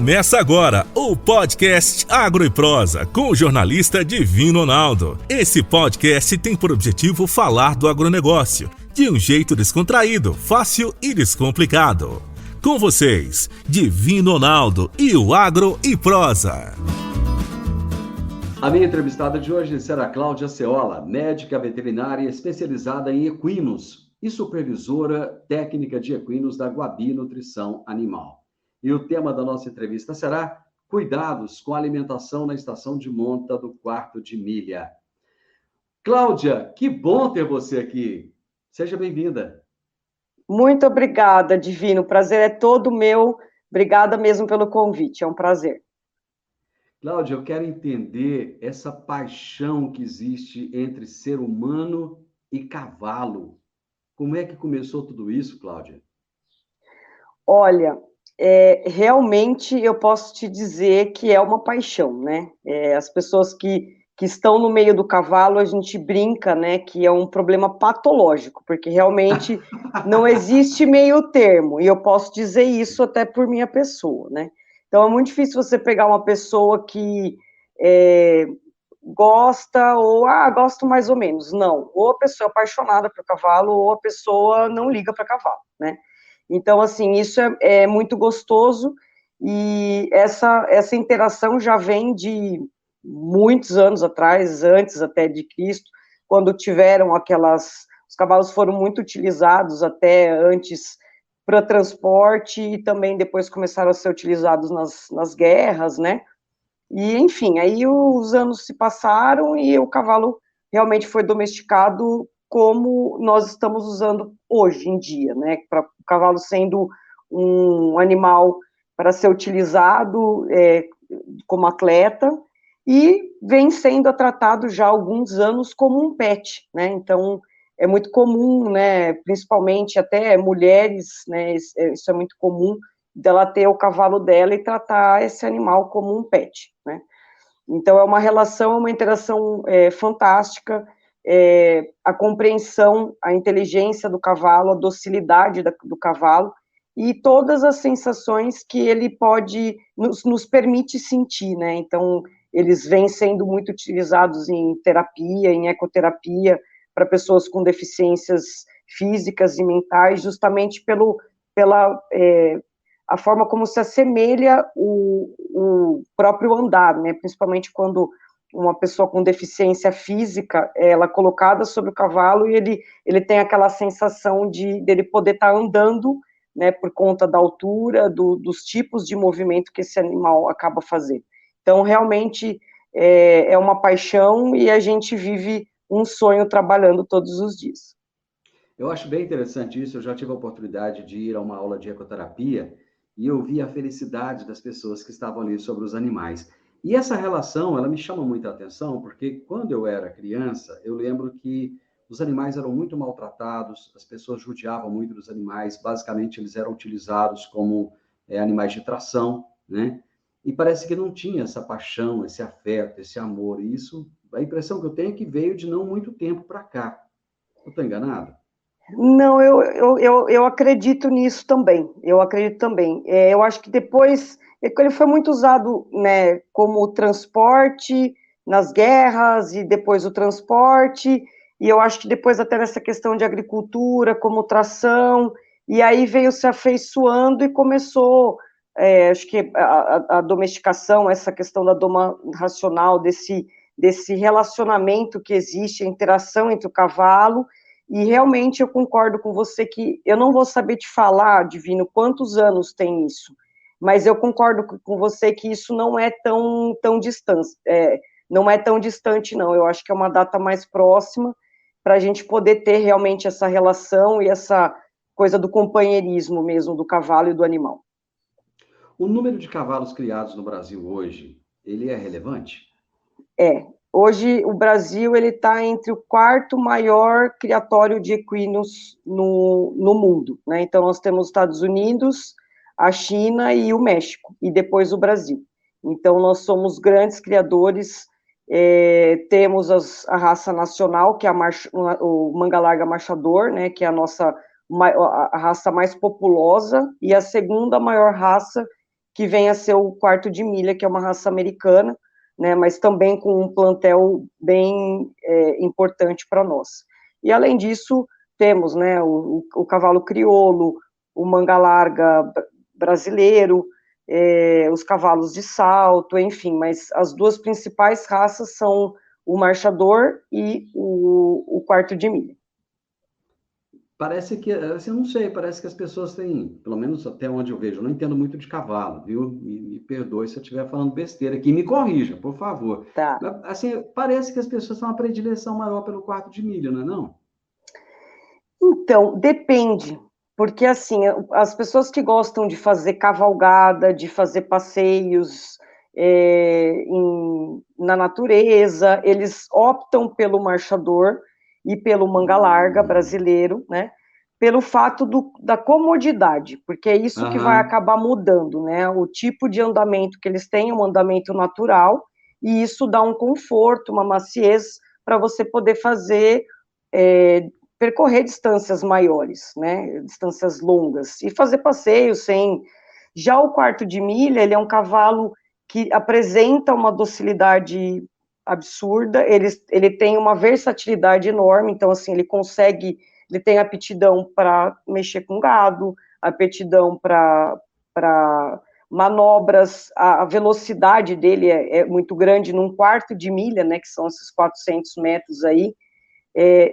Começa agora o podcast Agro e Prosa com o jornalista Divino Ronaldo. Esse podcast tem por objetivo falar do agronegócio de um jeito descontraído, fácil e descomplicado. Com vocês, Divino Ronaldo e o Agro e Prosa. A minha entrevistada de hoje será Cláudia Ceola, médica veterinária especializada em equinos e supervisora técnica de equinos da Guabi Nutrição Animal. E o tema da nossa entrevista será Cuidados com a alimentação na estação de monta do quarto de milha. Cláudia, que bom ter você aqui. Seja bem-vinda. Muito obrigada, Divino. O prazer é todo meu. Obrigada mesmo pelo convite. É um prazer. Cláudia, eu quero entender essa paixão que existe entre ser humano e cavalo. Como é que começou tudo isso, Cláudia? Olha, realmente eu posso te dizer que é uma paixão, né? As pessoas que estão no meio do cavalo, a gente brinca, né, que é um problema patológico, porque realmente não existe meio termo, e eu posso dizer isso até por minha pessoa, né? Então é muito difícil você pegar uma pessoa que gosta, ou, gosto mais ou menos. Não, ou a pessoa é apaixonada por cavalo, ou a pessoa não liga para cavalo, né? Então, assim, isso é muito gostoso, e essa interação já vem de muitos anos atrás, antes até de Cristo, quando tiveram os cavalos foram muito utilizados até antes para transporte, e também depois começaram a ser utilizados nas guerras, né? E, enfim, aí os anos se passaram e o cavalo realmente foi domesticado como nós estamos usando hoje em dia, né? Para o cavalo sendo um animal para ser utilizado como atleta, e vem sendo tratado já há alguns anos como um pet, né? Então, é muito comum, né? Principalmente até mulheres, né? Isso é muito comum, dela ter o cavalo dela e tratar esse animal como um pet, né? Então, é uma relação, uma interação fantástica, a compreensão, a inteligência do cavalo, a docilidade do cavalo, e todas as sensações que ele pode, nos permite sentir, né? Então, eles vêm sendo muito utilizados em terapia, em ecoterapia, para pessoas com deficiências físicas e mentais, justamente pela a forma como se assemelha o próprio andar, né? Principalmente quando uma pessoa com deficiência física, ela é colocada sobre o cavalo, e ele tem aquela sensação dele poder estar andando, né, por conta da altura, dos tipos de movimento que esse animal acaba fazendo. Então, realmente, é uma paixão, e a gente vive um sonho trabalhando todos os dias. Eu acho bem interessante isso. Eu já tive a oportunidade de ir a uma aula de ecoterapia e eu vi a felicidade das pessoas que estavam ali sobre os animais. E essa relação, ela me chama muita atenção, porque quando eu era criança, eu lembro que os animais eram muito maltratados, as pessoas judiavam muito dos animais, basicamente eles eram utilizados como animais de tração, né? E parece que não tinha essa paixão, esse afeto, esse amor. E isso, a impressão que eu tenho é que veio de não muito tempo para cá. Eu estou enganado? Não, eu acredito nisso também. Eu acredito também. Eu acho que depois ele foi muito usado, né, como transporte nas guerras, e depois o transporte. E eu acho que depois até nessa questão de agricultura, como tração. E aí veio se afeiçoando e começou, acho que a domesticação, essa questão da doma racional, desse relacionamento que existe, a interação entre o cavalo. E realmente eu concordo com você que eu não vou saber te falar, Divino, quantos anos tem isso, mas eu concordo com você que isso não é tão distante, não é tão distante, não. Eu acho que é uma data mais próxima para a gente poder ter realmente essa relação e essa coisa do companheirismo mesmo do cavalo e do animal. O número de cavalos criados no Brasil hoje, ele é relevante? Hoje o Brasil está entre o quarto maior criatório de equinos no mundo, né? Então nós temos os Estados Unidos, a China e o México, e depois o Brasil. Então nós somos grandes criadores, temos a raça nacional, que é o manga larga marchador, né? Que é a raça mais populosa, e a segunda maior raça, que vem a ser o quarto de milha, que é uma raça americana, né, mas também com um plantel bem importante para nós. E, além disso, temos, né, o cavalo crioulo, o manga larga brasileiro, os cavalos de salto, enfim, mas as duas principais raças são o marchador e o quarto de milha. Parece que, assim, eu não sei, parece que as pessoas têm, pelo menos até onde eu vejo, eu não entendo muito de cavalo, viu? Me perdoe se eu estiver falando besteira aqui, me corrija, por favor. Tá. Mas, assim, parece que as pessoas têm uma predileção maior pelo quarto de milha, não é não? Então, depende, porque assim, as pessoas que gostam de fazer cavalgada, de fazer passeios na natureza, eles optam pelo marchador e pelo manga larga brasileiro, né? Pelo fato da comodidade, porque é isso que vai acabar mudando, né? O tipo de andamento que eles têm, um andamento natural, e isso dá um conforto, uma maciez para você poder fazer percorrer distâncias maiores, né, distâncias longas, e fazer passeios sem... Já o quarto de milha, ele é um cavalo que apresenta uma docilidade absurda, ele tem uma versatilidade enorme, então, assim, ele tem aptidão para mexer com gado, aptidão para manobras, a velocidade dele é muito grande, num quarto de milha, né, que são esses 400 metros aí,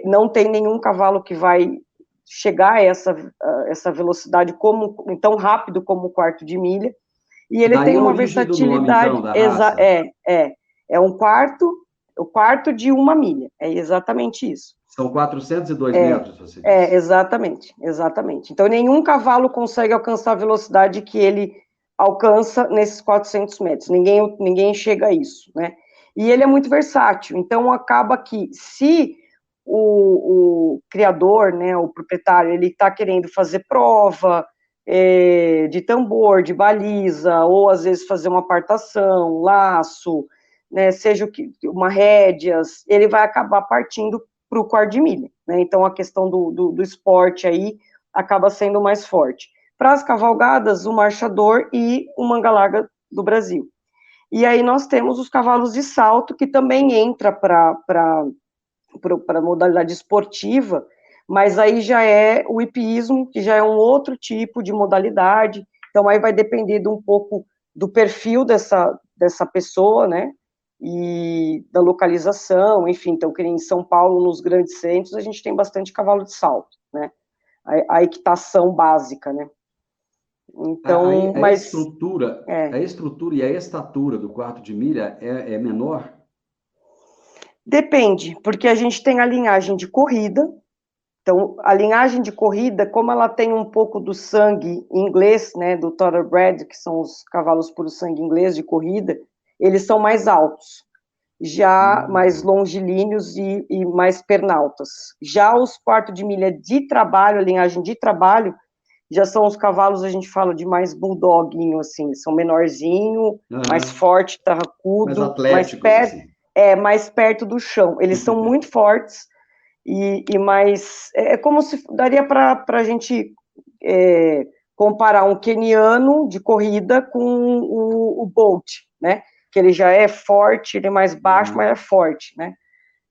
não tem nenhum cavalo que vai chegar a essa velocidade tão rápido como o quarto de milha, e ele Daí tem a uma origem do nome, então, versatilidade, da raça. é o quarto de uma milha, é exatamente isso. São 402 metros, você disse. Exatamente. Então, nenhum cavalo consegue alcançar a velocidade que ele alcança nesses 400 metros, ninguém chega a isso, né? E ele é muito versátil, então acaba que, se o criador, né, o proprietário, ele está querendo fazer prova de tambor, de baliza, ou às vezes fazer uma apartação, laço, né, seja uma rédeas, ele vai acabar partindo para o quarto de milha, né? Então a questão do esporte aí acaba sendo mais forte. Para as cavalgadas, o marchador e o manga larga do Brasil. E aí nós temos os cavalos de salto, que também entra para a modalidade esportiva, mas aí já é o hipismo, que já é um outro tipo de modalidade, então aí vai depender um pouco do perfil dessa pessoa, né, e da localização, enfim, então, que em São Paulo, nos grandes centros, a gente tem bastante cavalo de salto, né, a equitação básica, né. Então, a estrutura e a estatura do quarto de milha é menor? Depende, porque a gente tem a linhagem de corrida. Então, a linhagem de corrida, como ela tem um pouco do sangue inglês, né, do Thoroughbred, que são os cavalos puro sangue inglês de corrida, eles são mais altos, já mais longilíneos e mais pernaltas. Já os quarto de milha de trabalho, a linhagem de trabalho, já são os cavalos, a gente fala de mais bulldoguinho, assim, são menorzinho, mais forte, tarracudo, mais atléticos, assim. Mais perto do chão. Eles são muito fortes, e mais... É como se daria para a gente comparar um queniano de corrida com o Bolt, né? Que ele já é forte, ele é mais baixo, mas é forte, né?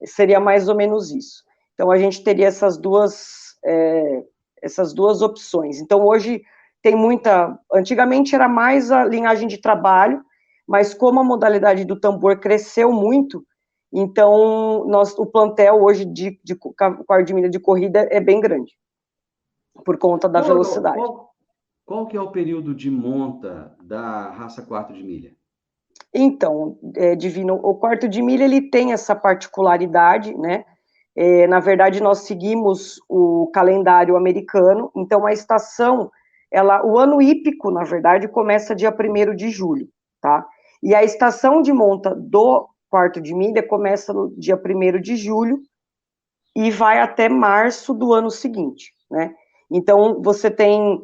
Seria mais ou menos isso. Então, a gente teria essas duas opções. Então, hoje tem muita... Antigamente era mais a linhagem de trabalho, mas como a modalidade do tambor cresceu muito, então o plantel hoje de quarto de milha de corrida é bem grande, por conta da velocidade. Qual que é o período de monta da raça quarto de milha? Então, Divino, o quarto de milha ele tem essa particularidade, né? Na verdade, nós seguimos o calendário americano, então a estação, o ano hípico, na verdade, começa dia 1º de julho, tá? E a estação de monta do quarto de milha começa no dia 1º de julho e vai até março do ano seguinte, né? Então, você tem...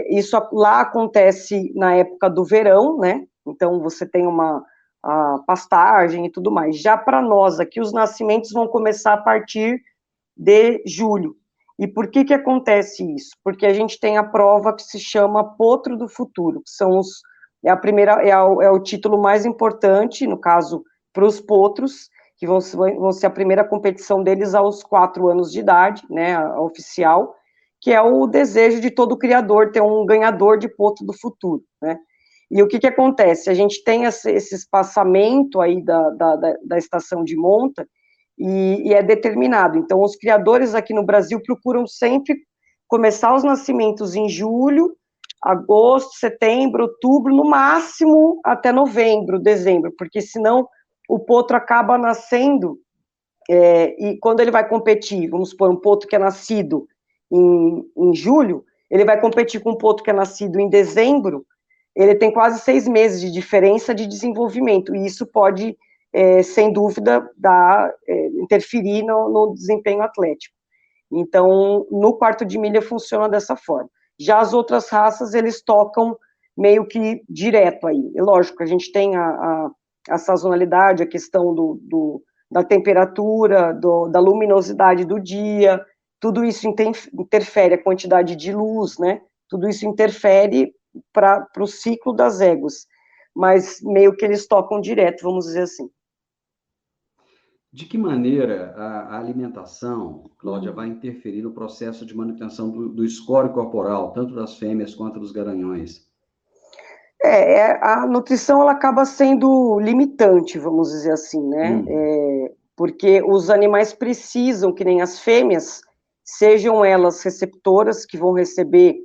isso lá acontece na época do verão, né? Então, você tem a pastagem e tudo mais. Já para nós aqui, os nascimentos vão começar a partir de julho. E por que acontece isso? Porque a gente tem a prova que se chama Potro do Futuro, que são É o título mais importante, no caso, para os potros, que vão ser a primeira competição deles aos 4 anos de idade, né, a oficial, que é o desejo de todo criador ter um ganhador de potro do futuro, né. E o que acontece? A gente tem esse espaçamento aí da estação de monta, e é determinado. Então, os criadores aqui no Brasil procuram sempre começar os nascimentos em julho, agosto, setembro, outubro, no máximo até novembro, dezembro, porque senão o potro acaba nascendo, e quando ele vai competir, vamos supor, um potro que é nascido em julho, ele vai competir com um potro que é nascido em dezembro, ele tem quase 6 meses de diferença de desenvolvimento, e isso pode, sem dúvida, interferir no desempenho atlético. Então, no quarto de milha funciona dessa forma. Já as outras raças, eles tocam meio que direto aí. E lógico, a gente tem a sazonalidade, a questão da temperatura, da luminosidade do dia, tudo isso interfere, a quantidade de luz, né? Tudo isso interfere para o ciclo das éguas, mas meio que eles tocam direto, vamos dizer assim. De que maneira a alimentação, Cláudia, vai interferir no processo de manutenção do score corporal, tanto das fêmeas quanto dos garanhões? A nutrição ela acaba sendo limitante, vamos dizer assim, né? Porque os animais precisam, que nem as fêmeas, sejam elas receptoras, que vão receber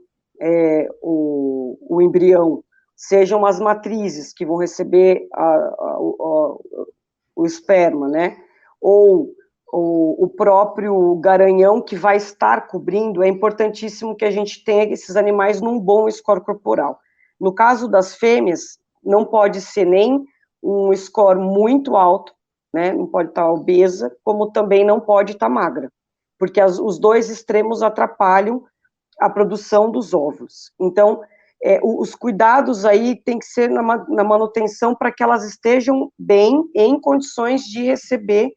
o embrião, sejam as matrizes, que vão receber o esperma, né? Ou o próprio garanhão que vai estar cobrindo, é importantíssimo que a gente tenha esses animais num bom score corporal. No caso das fêmeas, não pode ser nem um score muito alto, né, não pode estar obesa, como também não pode estar magra, porque os dois extremos atrapalham a produção dos óvulos. Então, os cuidados aí tem que ser na manutenção para que elas estejam bem, em condições de receber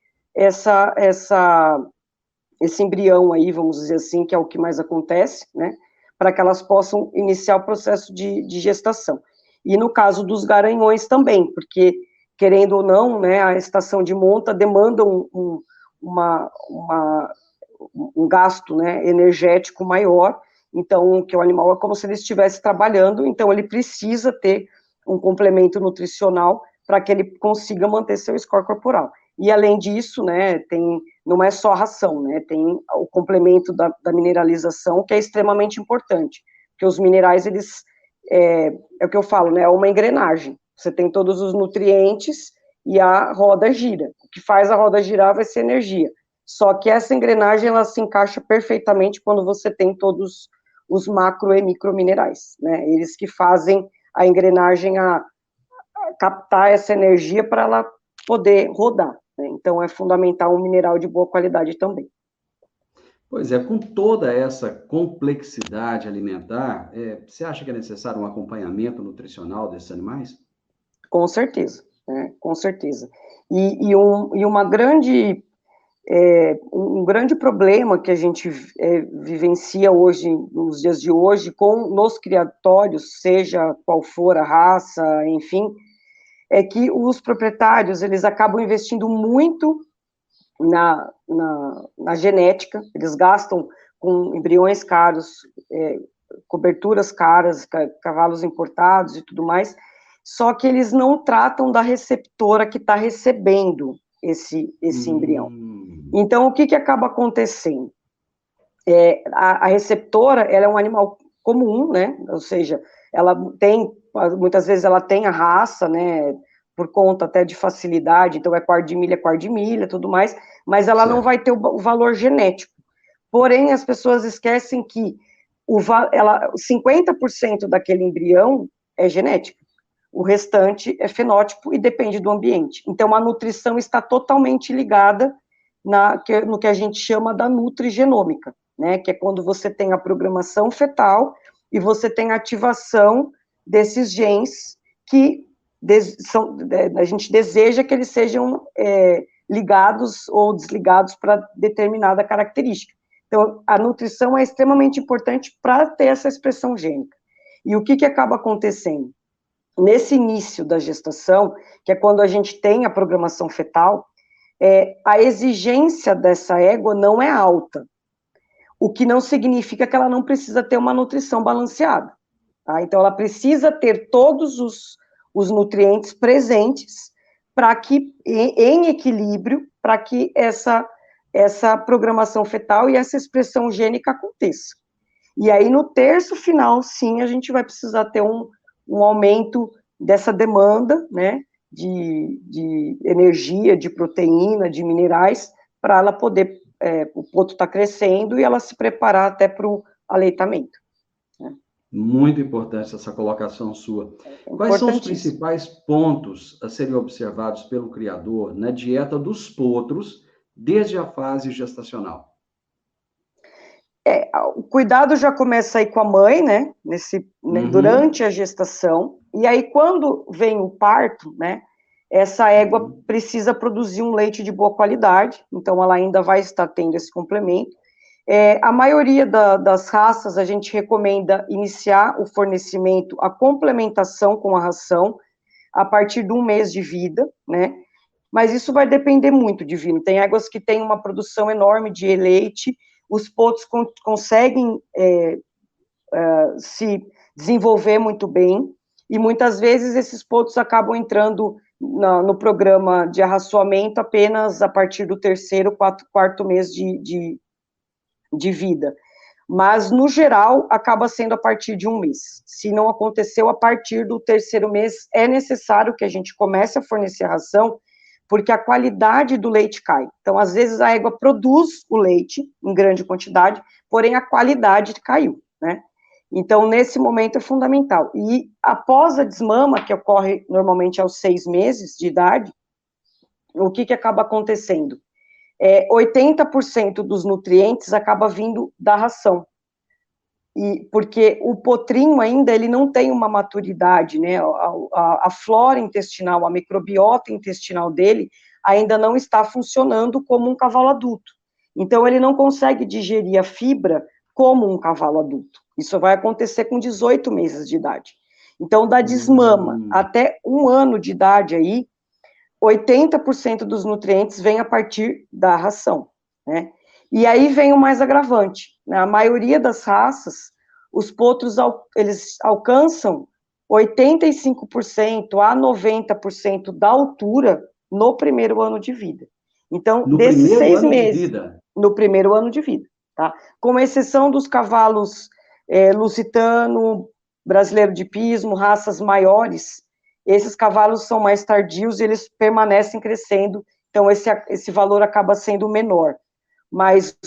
esse embrião aí, vamos dizer assim, que é o que mais acontece, né, para que elas possam iniciar o processo de gestação. E no caso dos garanhões também, porque, querendo ou não, né, a estação de monta demanda um gasto, né, energético maior, então, que o animal é como se ele estivesse trabalhando, então ele precisa ter um complemento nutricional para que ele consiga manter seu score corporal. E além disso, né, não é só a ração, né, tem o complemento da mineralização, que é extremamente importante, porque os minerais, eles, é o que eu falo, né, é uma engrenagem, você tem todos os nutrientes e a roda gira, o que faz a roda girar vai ser energia, só que essa engrenagem, ela se encaixa perfeitamente quando você tem todos os macro e micro minerais, né, eles que fazem a engrenagem a captar essa energia para ela poder rodar, né? Então é fundamental um mineral de boa qualidade também. Pois é, com toda essa complexidade alimentar, você acha que é necessário um acompanhamento nutricional desses animais? Com certeza, né? Com certeza. E uma grande, um grande problema que a gente vivencia hoje, nos dias de hoje, nos criatórios, seja qual for a raça, enfim, é que os proprietários, eles acabam investindo muito na genética, eles gastam com embriões caros, coberturas caras, cavalos importados e tudo mais, só que eles não tratam da receptora que está recebendo esse embrião. Então, o que acaba acontecendo? A receptora, ela é um animal comum, né, ou seja, ela tem, muitas vezes ela tem a raça, né, por conta até de facilidade, então é quarto de milha, tudo mais, mas ela não vai ter o valor genético. Porém, as pessoas esquecem que 50% daquele embrião é genético, o restante é fenótipo e depende do ambiente. Então, a nutrição está totalmente ligada no que a gente chama da nutrigenômica, né, que é quando você tem a programação fetal e você tem a ativação desses genes que a gente deseja que eles sejam ligados ou desligados para determinada característica. Então, a nutrição é extremamente importante para ter essa expressão gênica. E o que acaba acontecendo? nesse início da gestação, que é quando a gente tem a programação fetal, a exigência dessa égua não é alta, o que não significa que ela não precisa ter uma nutrição balanceada. Tá? Então, ela precisa ter todos os nutrientes presentes para que, em equilíbrio, para que essa programação fetal e essa expressão gênica aconteça. E aí, no terço final, sim, a gente vai precisar ter um aumento dessa demanda, né, de energia, de proteína, de minerais, para ela poder, o poto está crescendo e ela se preparar até para o aleitamento. Né? Muito importante essa colocação sua. Quais são os principais pontos a serem observados pelo criador na dieta dos potros desde a fase gestacional? O cuidado já começa aí com a mãe, né, durante a gestação, e aí quando vem o parto, né, essa égua precisa produzir um leite de boa qualidade, então ela ainda vai estar tendo esse complemento. A maioria das raças a gente recomenda iniciar o fornecimento, a complementação com a ração, a partir de 1 mês de vida, né, mas isso vai depender muito, Divino. Tem éguas que têm uma produção enorme de leite, os potos conseguem se desenvolver muito bem, e muitas vezes esses potos acabam entrando no programa de arraçoamento apenas a partir do 3º, 4º mês de vida. Mas, no geral, acaba sendo a partir de 1 mês. Se não aconteceu a partir do 3º mês, é necessário que a gente comece a fornecer a ração, porque a qualidade do leite cai. Então, às vezes, a égua produz o leite em grande quantidade, porém a qualidade caiu, né? Então, nesse momento é fundamental. E após a desmama, que ocorre normalmente aos 6 meses de idade, o que acaba acontecendo? 80% dos nutrientes acaba vindo da ração. Porque o potrinho ainda, ele não tem uma maturidade, né, a flora intestinal, a microbiota intestinal dele ainda não está funcionando como um cavalo adulto. Então, ele não consegue digerir a fibra como um cavalo adulto. Isso vai acontecer com 18 meses de idade. Então, da desmama até 1 ano de idade aí, 80% dos nutrientes vem a partir da ração, né? E aí vem o mais agravante. Na maioria das raças, os potros, eles alcançam 85% a 90% da altura no primeiro ano de vida. Então, desses 6 meses, no primeiro ano de vida, tá? Com exceção dos cavalos lusitano, brasileiro de pismo, raças maiores, esses cavalos são mais tardios e eles permanecem crescendo, então esse valor acaba sendo menor. Mas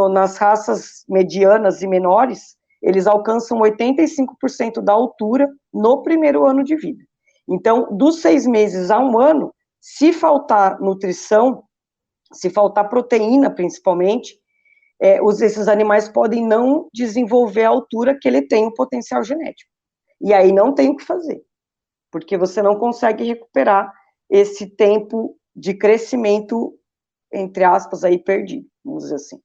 nas raças medianas e menores, eles alcançam 85% da altura no primeiro ano de vida. Então, dos 6 meses a 1 ano, se faltar nutrição, se faltar proteína, principalmente, esses animais podem não desenvolver a altura que ele tem o potencial genético. E aí não tem o que fazer, porque você não consegue recuperar esse tempo de crescimento, entre aspas, aí perdido, vamos dizer assim.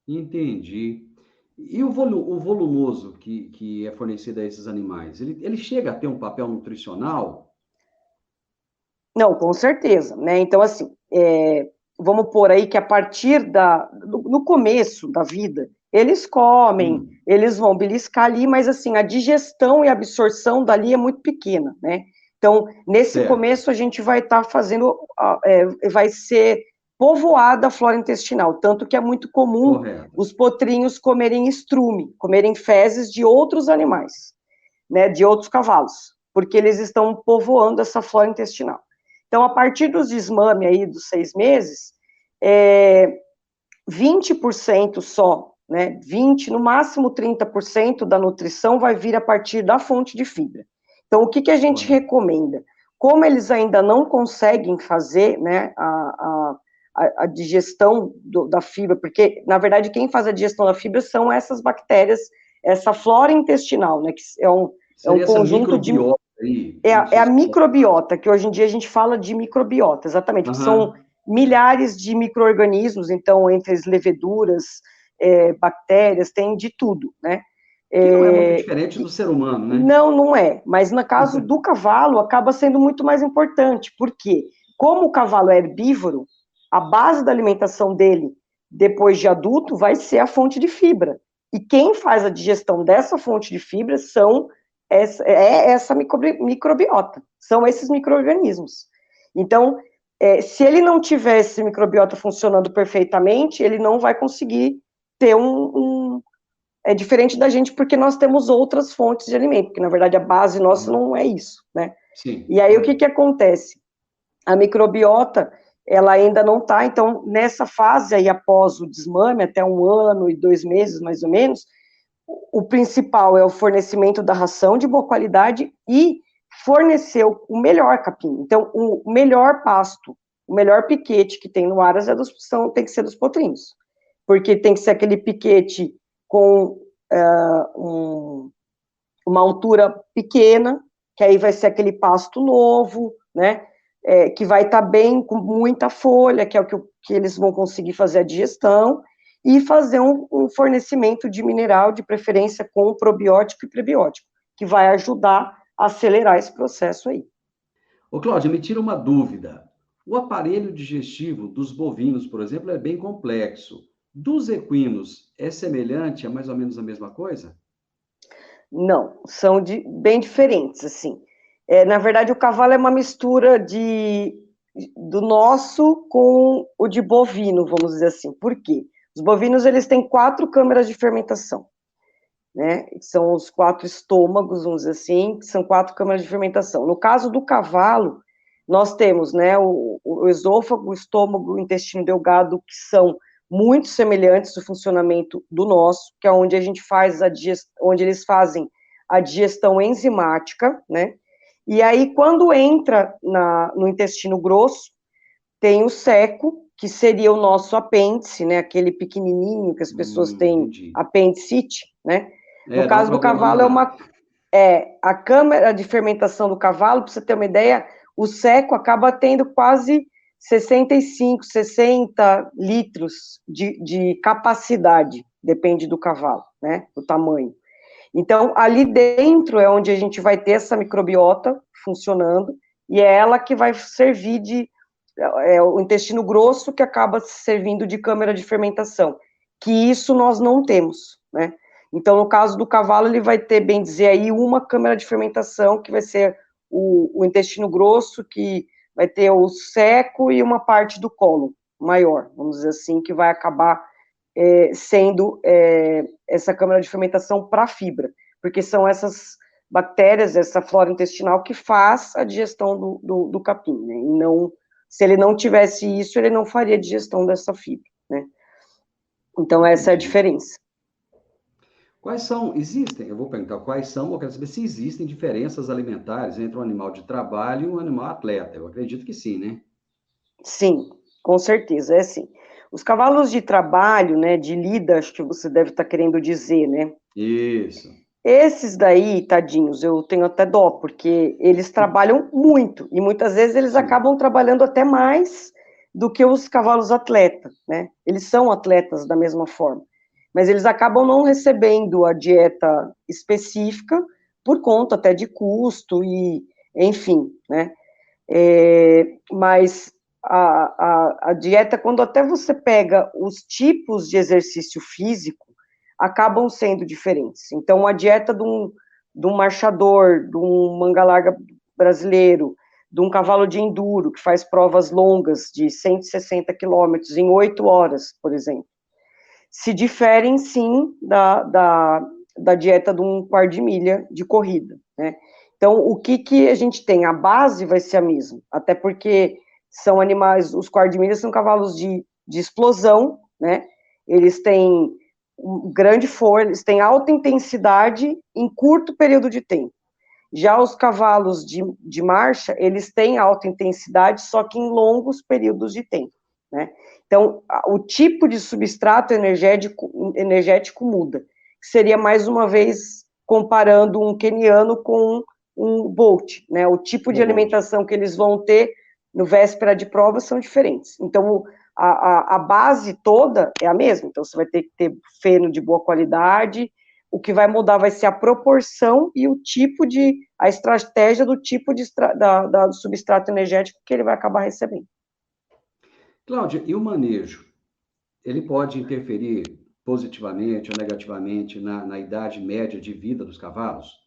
Entendi. E o volumoso que é fornecido a esses animais, ele chega a ter um papel nutricional? Não, com certeza, né? Então, assim, vamos pôr aí que a partir no começo da vida, eles comem, eles vão beliscar ali, mas assim, a digestão e a absorção dali é muito pequena, né? Então, nesse começo, a gente vai estar fazendo, vai ser povoada a flora intestinal, tanto que é muito comum os potrinhos comerem estrume, comerem fezes de outros animais, né, de outros cavalos, porque eles estão povoando essa flora intestinal. Então, a partir dos desmame aí, dos 6 meses, 20% só, né, 20%, no máximo 30% da nutrição vai vir a partir da fonte de fibra. Então, o que a gente recomenda? Como eles ainda não conseguem fazer, né, a digestão da fibra, porque, na verdade, quem faz a digestão da fibra são essas bactérias, essa flora intestinal, né, que é um conjunto de... É a microbiota, que hoje em dia a gente fala de microbiota, exatamente, que são milhares de micro-organismos, então, entre as leveduras, bactérias, tem de tudo, né? Que não é muito diferente do ser humano, né? Não, não é. Mas no caso do cavalo, acaba sendo muito mais importante. Por quê? Como o cavalo é herbívoro, a base da alimentação dele, depois de adulto, vai ser a fonte de fibra. E quem faz a digestão dessa fonte de fibra é essa microbiota. São esses micro-organismos. Então, se ele não tiver esse microbiota funcionando perfeitamente, ele não vai conseguir ter É diferente da gente porque nós temos outras fontes de alimento, porque na verdade a base nossa não é isso, né? Sim. E aí o que acontece? A microbiota, ela ainda não está, então nessa fase aí após o desmame, até 1 ano e 2 meses mais ou menos, o principal é o fornecimento da ração de boa qualidade e fornecer o melhor capim. Então o melhor pasto, o melhor piquete que tem no Aras tem que ser dos potrinhos, porque tem que ser aquele piquete com uma altura pequena, que aí vai ser aquele pasto novo, né, que vai estar bem, com muita folha, que é o que eles vão conseguir fazer a digestão, e fazer um fornecimento de mineral, de preferência com probiótico e prebiótico, que vai ajudar a acelerar esse processo aí. Ô, Cláudia, me tira uma dúvida. O aparelho digestivo dos bovinos, por exemplo, é bem complexo. Dos equinos, é semelhante, é mais ou menos a mesma coisa? Não, são bem diferentes, assim. Na verdade, o cavalo é uma mistura do nosso com o de bovino, vamos dizer assim. Por quê? Os bovinos, eles têm 4 câmeras de fermentação, né? São os 4 estômagos, vamos dizer assim, que são 4 câmeras de fermentação. No caso do cavalo, nós temos, né, o esôfago, o estômago, o intestino delgado, que são muito semelhantes ao funcionamento do nosso, que é onde a gente faz onde eles fazem a digestão enzimática, né? E aí, quando entra no intestino grosso, tem o seco, que seria o nosso apêndice, né? Aquele pequenininho que as pessoas têm, entendi. apendicite, né? No Dá um caso do cavalo, a câmara de fermentação do cavalo, para você ter uma ideia, o seco acaba tendo quase 65, 60 litros de capacidade, depende do cavalo, né, do tamanho. Então, ali dentro é onde a gente vai ter essa microbiota funcionando, e é ela que vai servir o intestino grosso que acaba servindo de câmara de fermentação, que isso nós não temos, né. Então, no caso do cavalo, ele vai ter, bem dizer aí, uma câmara de fermentação, que vai ser o intestino grosso, que vai ter o seco e uma parte do colo maior, vamos dizer assim, que vai acabar sendo essa câmara de fermentação para a fibra, porque são essas bactérias, essa flora intestinal que faz a digestão do capim, né? E não, se ele não tivesse isso, ele não faria a digestão dessa fibra, né? Então, essa é a diferença. Eu vou perguntar quais são, eu quero saber se existem diferenças alimentares entre um animal de trabalho e um animal atleta. Eu acredito que sim, né? Sim, com certeza, é sim. Os cavalos de trabalho, né, de lida, acho que você deve estar querendo dizer, né? Isso. Esses daí, tadinhos, eu tenho até dó, porque eles trabalham muito, e muitas vezes eles acabam trabalhando até mais do que os cavalos atletas, né? Eles são atletas da mesma forma, mas eles acabam não recebendo a dieta específica por conta até de custo e, enfim, né? Mas a dieta, quando até você pega os tipos de exercício físico, acabam sendo diferentes. Então, a dieta de um marchador, de um manga larga brasileiro, de um cavalo de enduro, que faz provas longas de 160 quilômetros em 8 horas, por exemplo, se diferem, sim, da dieta de um par de milha de corrida, né? Então, o que a gente tem? A base vai ser a mesma, até porque são animais, os quarta-milhas são cavalos de explosão, né? Eles têm grande força, eles têm alta intensidade em curto período de tempo. Já os cavalos de marcha, eles têm alta intensidade, só que em longos períodos de tempo, né? Então, o tipo de substrato energético muda. Seria, mais uma vez, comparando um queniano com um Bolt, né? O tipo de alimentação que eles vão ter no véspera de prova são diferentes. Então, a base toda é a mesma. Então, você vai ter que ter feno de boa qualidade, o que vai mudar vai ser a proporção e a estratégia do tipo do substrato energético que ele vai acabar recebendo. Cláudia, e o manejo? Ele pode interferir positivamente ou negativamente na idade média de vida dos cavalos?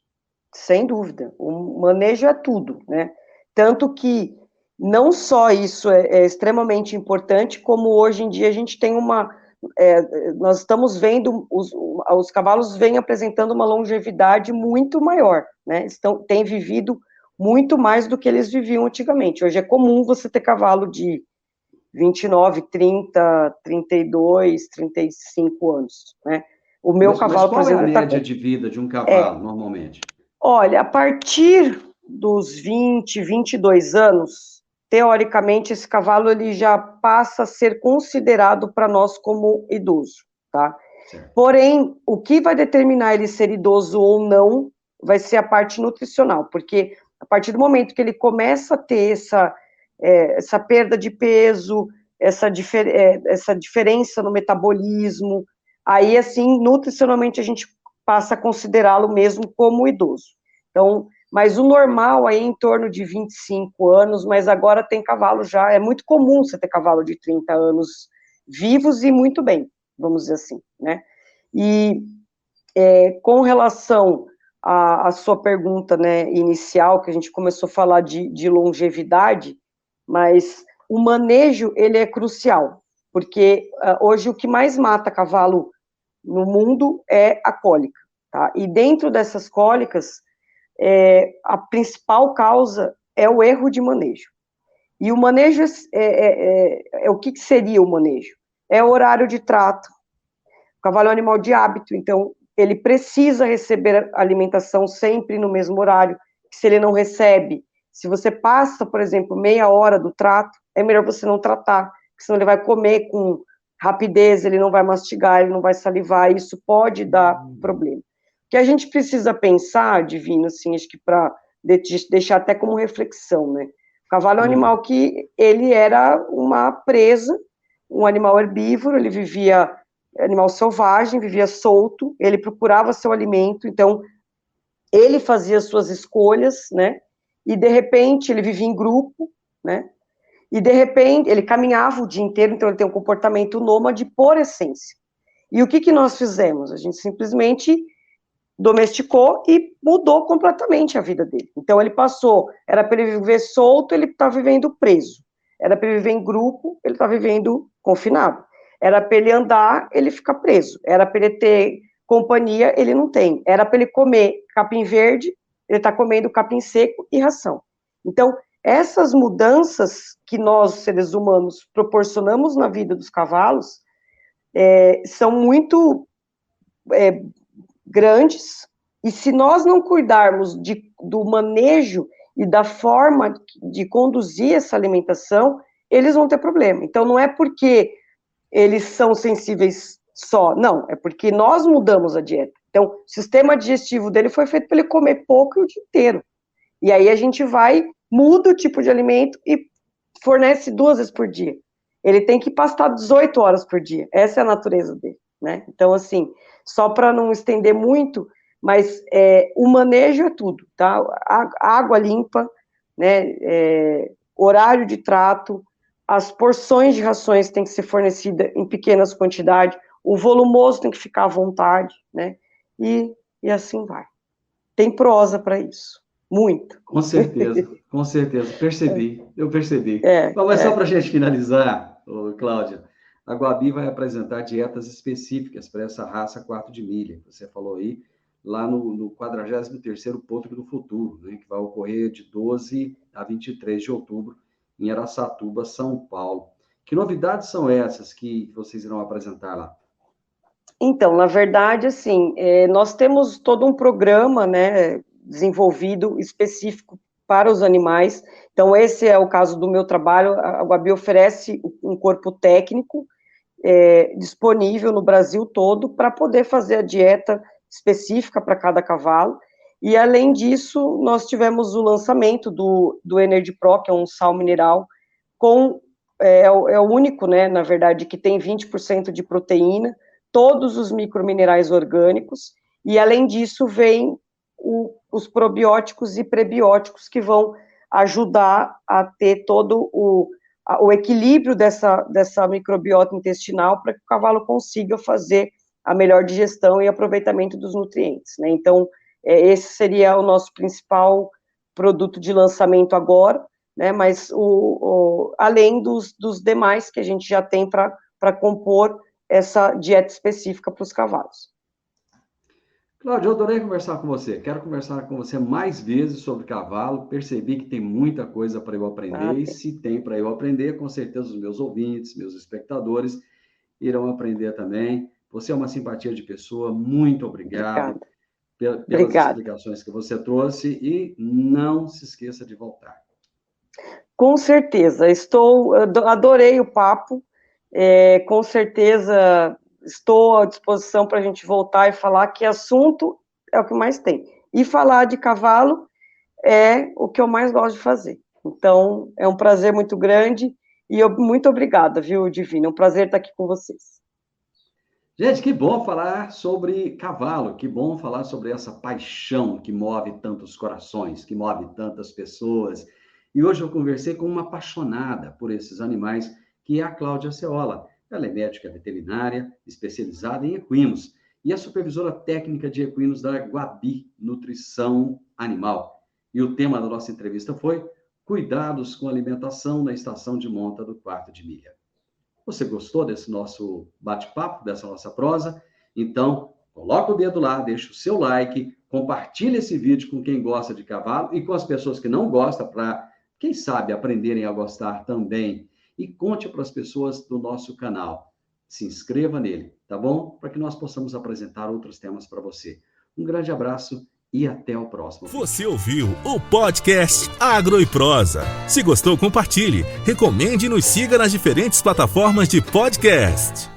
Sem dúvida. O manejo é tudo, né? Tanto que não só isso é extremamente importante, como hoje em dia a gente tem nós estamos vendo os cavalos vêm apresentando uma longevidade muito maior, né? Têm vivido muito mais do que eles viviam antigamente. Hoje é comum você ter cavalo de 29, 30, 32, 35 anos, né? O meu cavalo, por exemplo, qual é a média de vida de um cavalo, normalmente? Olha, a partir dos 20, 22 anos, teoricamente, esse cavalo ele já passa a ser considerado para nós como idoso, tá? Certo. Porém, o que vai determinar ele ser idoso ou não vai ser a parte nutricional, porque a partir do momento que ele começa a ter essa perda de peso, essa diferença no metabolismo, aí, assim, nutricionalmente a gente passa a considerá-lo mesmo como idoso. Então, mas o normal aí é em torno de 25 anos, mas agora tem cavalo já, é muito comum você ter cavalo de 30 anos vivos e muito bem, vamos dizer assim, né? E com relação à sua pergunta, né, inicial, que a gente começou a falar de longevidade, mas o manejo, ele é crucial, porque hoje o que mais mata cavalo no mundo é a cólica, tá? E dentro dessas cólicas, a principal causa é o erro de manejo. E o manejo, o que seria o manejo? É o horário de trato. O cavalo é um animal de hábito, então ele precisa receber alimentação sempre no mesmo horário, que se ele não recebe, se você passa, por exemplo, meia hora do trato, é melhor você não tratar, porque senão ele vai comer com rapidez, ele não vai mastigar, ele não vai salivar, e isso pode dar problema. O que a gente precisa pensar, Divino, assim, acho que para deixar até como reflexão, né? O cavalo é um animal que ele era uma presa, um animal herbívoro, ele vivia, animal selvagem, vivia solto, ele procurava seu alimento, então ele fazia suas escolhas, né? E de repente ele vivia em grupo, né? E de repente ele caminhava o dia inteiro, então ele tem um comportamento nômade por essência. E o que nós fizemos? A gente simplesmente domesticou e mudou completamente a vida dele. Então ele passou, era para ele viver solto, ele está vivendo preso. Era para ele viver em grupo, ele está vivendo confinado. Era para ele andar, ele fica preso. Era para ele ter companhia, ele não tem. Era para ele comer capim verde, ele está comendo capim seco e ração. Então, essas mudanças que nós, seres humanos, proporcionamos na vida dos cavalos, são muito grandes, e se nós não cuidarmos do manejo e da forma de conduzir essa alimentação, eles vão ter problema. Então, não é porque eles são sensíveis só, não, é porque nós mudamos a dieta. Então, o sistema digestivo dele foi feito para ele comer pouco o dia inteiro. E aí a gente muda o tipo de alimento e fornece 2 vezes por dia. Ele tem que pastar 18 horas por dia. Essa é a natureza dele, né? Então, assim, só para não estender muito, mas o manejo é tudo, tá? Água limpa, né? Horário de trato, as porções de rações têm que ser fornecidas em pequenas quantidades, o volumoso tem que ficar à vontade, né? E assim vai. Tem prosa para isso. Muito. Com certeza, percebi, eu percebi. Mas só para a gente finalizar, Cláudia, a Guabi vai apresentar dietas específicas para essa raça quarto de milha, você falou aí, lá no 43º Potro do Futuro, né, que vai ocorrer de 12 a 23 de outubro, em Araçatuba, São Paulo. Que novidades são essas que vocês irão apresentar lá? Então, na verdade, assim, nós temos todo um programa, né, desenvolvido específico para os animais. Então, esse é o caso do meu trabalho. A Guabi oferece um corpo técnico disponível no Brasil todo para poder fazer a dieta específica para cada cavalo. E, além disso, nós tivemos o lançamento do Energy Pro, que é um sal mineral, é o único, né, na verdade, que tem 20% de proteína, todos os microminerais orgânicos, E, além disso, vem os probióticos e prebióticos que vão ajudar a ter todo o equilíbrio dessa microbiota intestinal para que o cavalo consiga fazer a melhor digestão e aproveitamento dos nutrientes, né? Então, esse seria o nosso principal produto de lançamento agora, né? Mas além dos demais que a gente já tem para compor essa dieta específica para os cavalos. Cláudia, eu adorei conversar com você. Quero conversar com você mais vezes sobre cavalo. Percebi que tem muita coisa para eu aprender. E se tem para eu aprender, com certeza os meus ouvintes, meus espectadores irão aprender também. Você é uma simpatia de pessoa. Muito obrigado pelas explicações que você trouxe. E não se esqueça de voltar. Com certeza. Adorei o papo. Com certeza... Estou à disposição para a gente voltar e falar que assunto é o que mais tem. E falar de cavalo é o que eu mais gosto de fazer. Então, é um prazer muito grande e muito obrigada, viu, Divina? É um prazer estar aqui com vocês. Gente, que bom falar sobre cavalo, que bom falar sobre essa paixão que move tantos corações, que move tantas pessoas. E hoje eu conversei com uma apaixonada por esses animais, que é a Cláudia Ceola. Ela é médica veterinária, especializada em equinos, e é supervisora técnica de equinos da Guabi Nutrição Animal. E o tema da nossa entrevista foi Cuidados com alimentação na estação de monta do quarto de milha. Você gostou desse nosso bate-papo, dessa nossa prosa? Então, coloca o dedo lá, deixa o seu like, compartilha esse vídeo com quem gosta de cavalo e com as pessoas que não gostam, para, quem sabe, aprenderem a gostar também. E conte para as pessoas do nosso canal. Se inscreva nele, tá bom? Para que nós possamos apresentar outros temas para você. Um grande abraço e até o próximo. Você ouviu o podcast Agro e Prosa. Se gostou, compartilhe, recomende e nos siga nas diferentes plataformas de podcast.